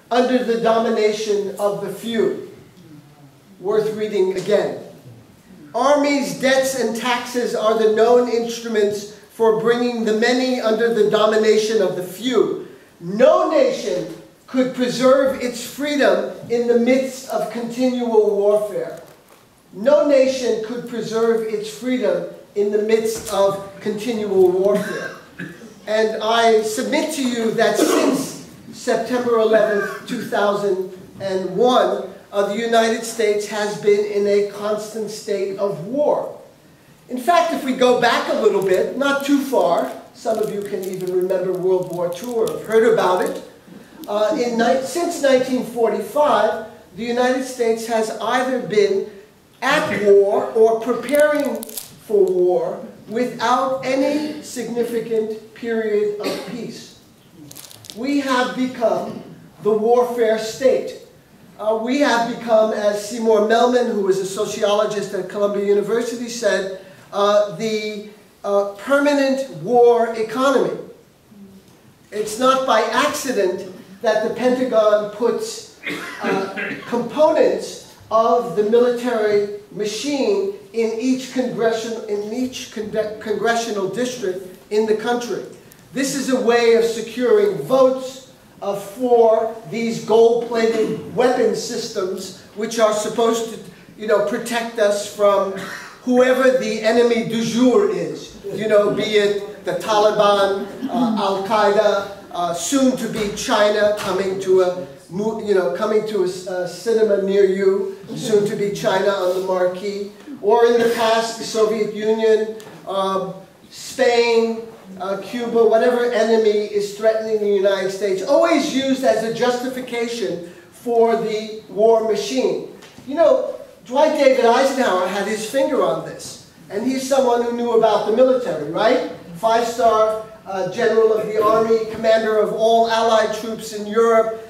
under the domination of the few. Worth reading again. Armies, debts, and taxes are the known instruments for bringing the many under the domination of the few. No nation could preserve its freedom in the midst of continual warfare. No nation could preserve its freedom in the midst of continual warfare. And I submit to you that since September 11th, 2001, the United States has been in a constant state of war. In fact, if we go back a little bit, not too far, some of you can even remember World War II or have heard about it. Since 1945, the United States has either been at war or preparing for war without any significant period of peace. We have become the warfare state. We have become, as Seymour Melman, who was a sociologist at Columbia University, said, the permanent war economy. It's not by accident that the Pentagon puts components of the military machine in each congressional district in the country. This is a way of securing votes for these gold-plated weapon systems, which are supposed to, protect us from whoever the enemy du jour is. Be it the Taliban, Al-Qaeda, soon to be China coming to a cinema near you, soon to be China on the marquee, or in the past the Soviet Union, Spain, Cuba, whatever enemy is threatening the United States, always used as a justification for the war machine. Dwight David Eisenhower had his finger on this, and he's someone who knew about the military, right? Five-star general of the army, commander of all Allied troops in Europe,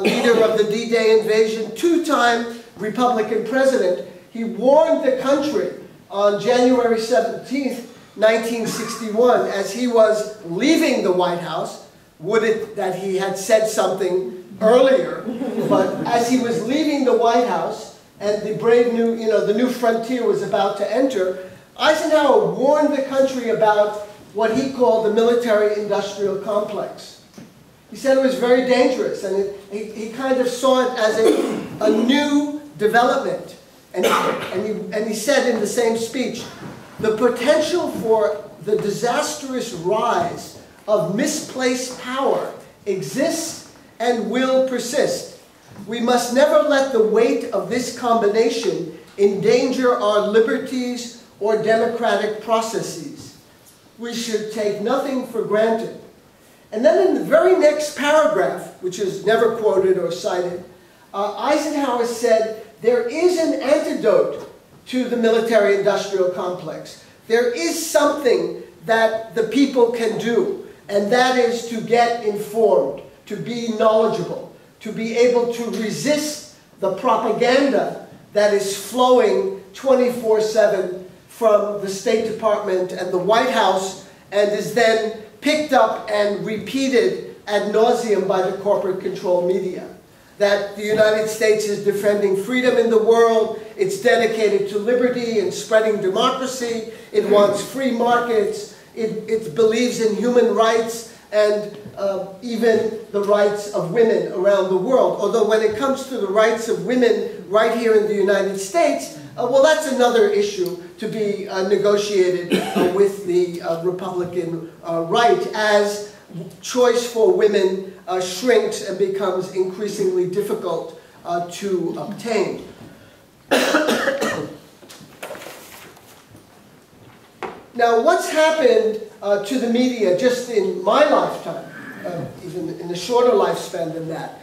leader of the D-Day invasion, two-time Republican president. He warned the country on January 17th, 1961, as he was leaving the White House. Would it that he had said something earlier, but as he was leaving the White House and the brave new, the new frontier was about to enter, Eisenhower warned the country about what he called the military-industrial complex. He said it was very dangerous, and he kind of saw it as a new development. And he said in the same speech, the potential for the disastrous rise of misplaced power exists and will persist. We must never let the weight of this combination endanger our liberties or democratic processes. We should take nothing for granted. And then in the very next paragraph, which is never quoted or cited, Eisenhower said, there is an antidote to the military-industrial complex. There is something that the people can do, and that is to get informed, to be knowledgeable, to be able to resist the propaganda that is flowing 24/7 from the State Department and the White House, and is then picked up and repeated ad nauseum by the corporate control media. That the United States is defending freedom in the world, it's dedicated to liberty and spreading democracy, it wants free markets, it believes in human rights and even the rights of women around the world. Although when it comes to the rights of women right here in the United States, well, that's another issue to be negotiated with the Republican right, as choice for women shrinks and becomes increasingly difficult to obtain. Now, what's happened to the media just in my lifetime, even in a shorter lifespan than that?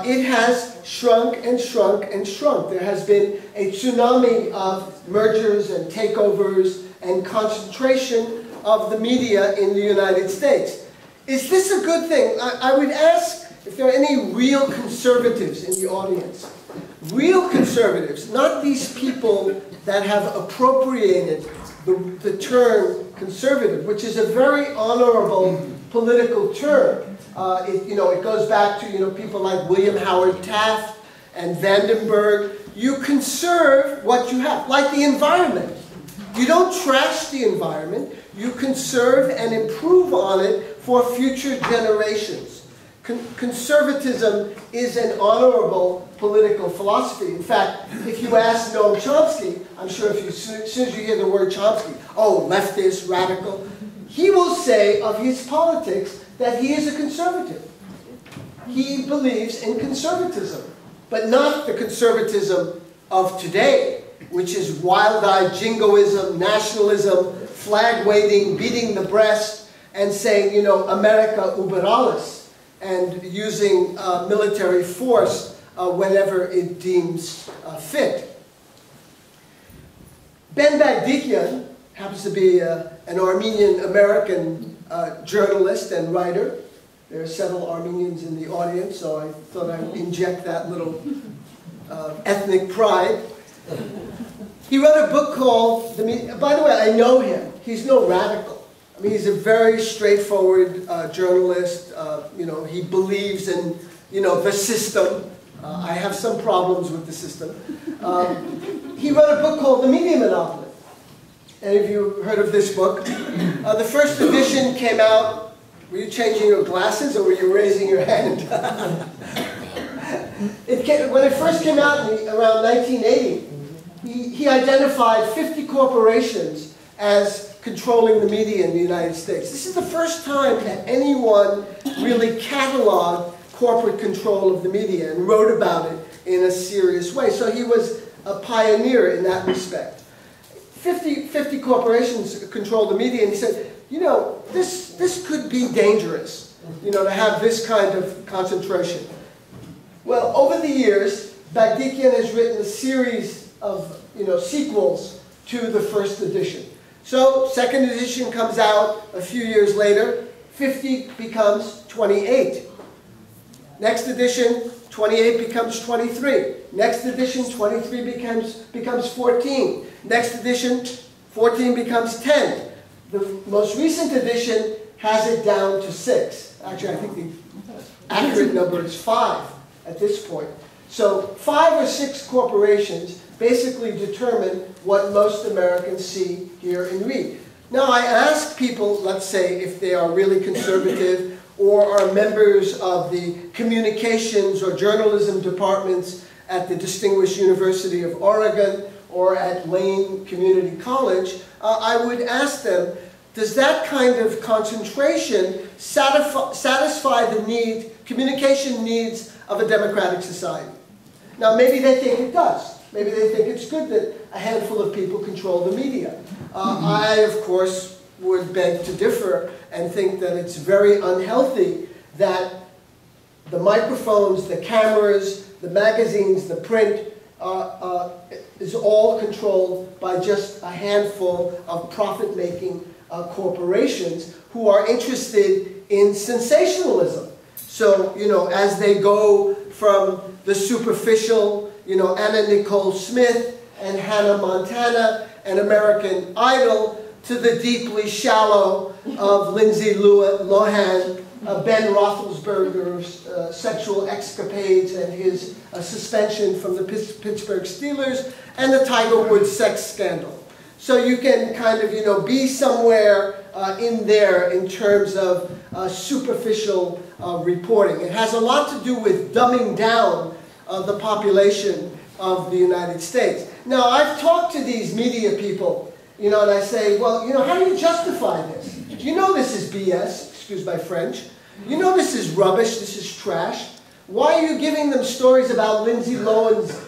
It has shrunk and shrunk and shrunk. There has been a tsunami of mergers and takeovers and concentration of the media in the United States. Is this a good thing? I would ask if there are any real conservatives in the audience. Real conservatives, not these people that have appropriated the term conservative, which is a very honorable political term. It goes back to people like William Howard Taft and Vandenberg. You conserve what you have, like the environment. You don't trash the environment. You conserve and improve on it for future generations. Conservatism is an honorable political philosophy. In fact, if you ask Noam Chomsky, I'm sure as soon as you hear the word Chomsky, oh, leftist, radical, he will say of his politics that he is a conservative. He believes in conservatism, but not the conservatism of today, which is wild-eyed jingoism, nationalism, flag-waving, beating the breast, and saying, America über alles, and using military force whenever it deems fit. Ben Bagdikian happens to be an Armenian-American journalist and writer. There are several Armenians in the audience, so I thought I'd inject that little ethnic pride. He wrote a book called, by the way, I know him. He's no radical. I mean, he's a very straightforward journalist. He believes in, the system. I have some problems with the system. He wrote a book called The Media Monopoly. Any of you heard of this book? The first edition came out. Were you changing your glasses or were you raising your hand? When it first came out around 1980, he identified 50 corporations as controlling the media in the United States. This is the first time that anyone really cataloged corporate control of the media and wrote about it in a serious way. So he was a pioneer in that respect. 50 corporations control the media, and he said, this could be dangerous, to have this kind of concentration. Well, over the years, Bagdikian has written a series of, sequels to the first edition. So, second edition comes out a few years later, 50 becomes 28. Next edition, 28 becomes 23. Next edition, 23 becomes 14. Next edition, 14 becomes 10. The most recent edition has it down to 6. Actually, I think the accurate number is 5 at this point. So 5 or 6 corporations basically determine what most Americans see, hear, and read. Now, I ask people, let's say, if they are really conservative or are members of the communications or journalism departments at the Distinguished University of Oregon or at Lane Community College, I would ask them, does that kind of concentration satisfy the communication needs of a democratic society? Now, maybe they think it does. Maybe they think it's good that a handful of people control the media. I, of course, would beg to differ and think that it's very unhealthy that the microphones, the cameras, the magazines, the print is all controlled by just a handful of profit-making corporations who are interested in sensationalism. So, as they go from the superficial, Anna Nicole Smith and Hannah Montana and American Idol, to the deeply shallow of Lindsay Lohan, Ben Roethlisberger's sexual escapades and his suspension from the Pittsburgh Steelers, and the Tiger Woods sex scandal. So you can kind of, be somewhere in there in terms of superficial reporting. It has a lot to do with dumbing down the population of the United States. Now, I've talked to these media people, and I say, well, how do you justify this? This is BS, excuse my French. This is rubbish, this is trash. Why are you giving them stories about Lindsay Lohan's,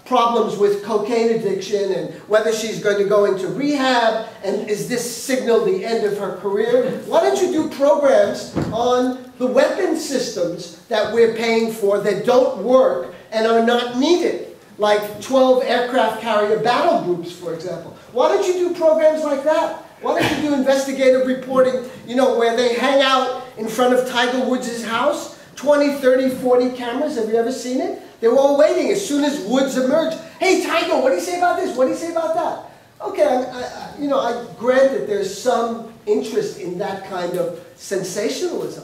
problems with cocaine addiction and whether she's going to go into rehab, and is this signal the end of her career? Why don't you do programs on the weapon systems that we're paying for that don't work and are not needed, like 12 aircraft carrier battle groups, for example? Why don't you do programs like that? Why don't you do investigative reporting, where they hang out in front of Tiger Woods' house, 20, 30, 40 cameras, have you ever seen it? They were all waiting as soon as Woods emerged. Hey, Tiger, what do you say about this? What do you say about that? Okay, I grant that there's some interest in that kind of sensationalism.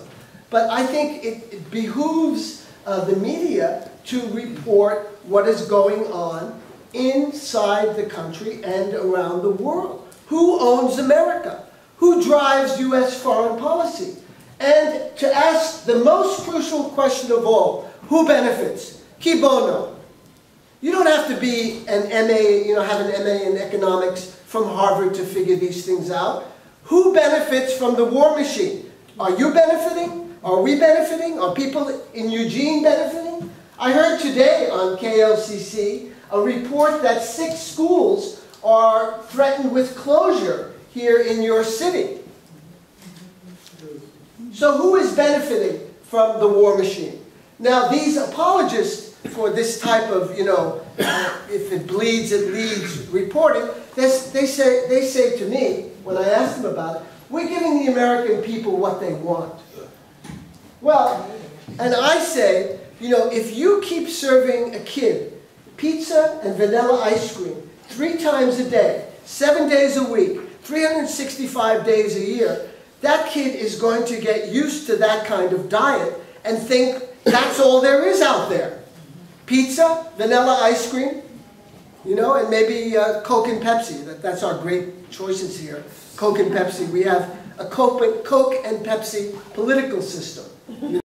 But I think it behooves the media to report what is going on inside the country and around the world. Who owns America? Who drives U.S. foreign policy? And to ask the most crucial question of all, who benefits? Chi bono? You don't have to be an MA, have an MA in economics from Harvard to figure these things out. Who benefits from the war machine? Are you benefiting? Are we benefiting? Are people in Eugene benefiting? I heard today on KLCC a report that 6 schools are threatened with closure here in your city. So who is benefiting from the war machine? Now these apologists for this type of, if it bleeds, it leads reporting, they say to me, when I ask them about it, we're giving the American people what they want. Well, and I say, if you keep serving a kid pizza and vanilla ice cream 3 times a day, 7 days a week, 365 days a year, that kid is going to get used to that kind of diet and think that's all there is out there. Pizza, vanilla ice cream, and maybe Coke and Pepsi. That's our great choices here. Coke and Pepsi. We have a Coke and Pepsi political system.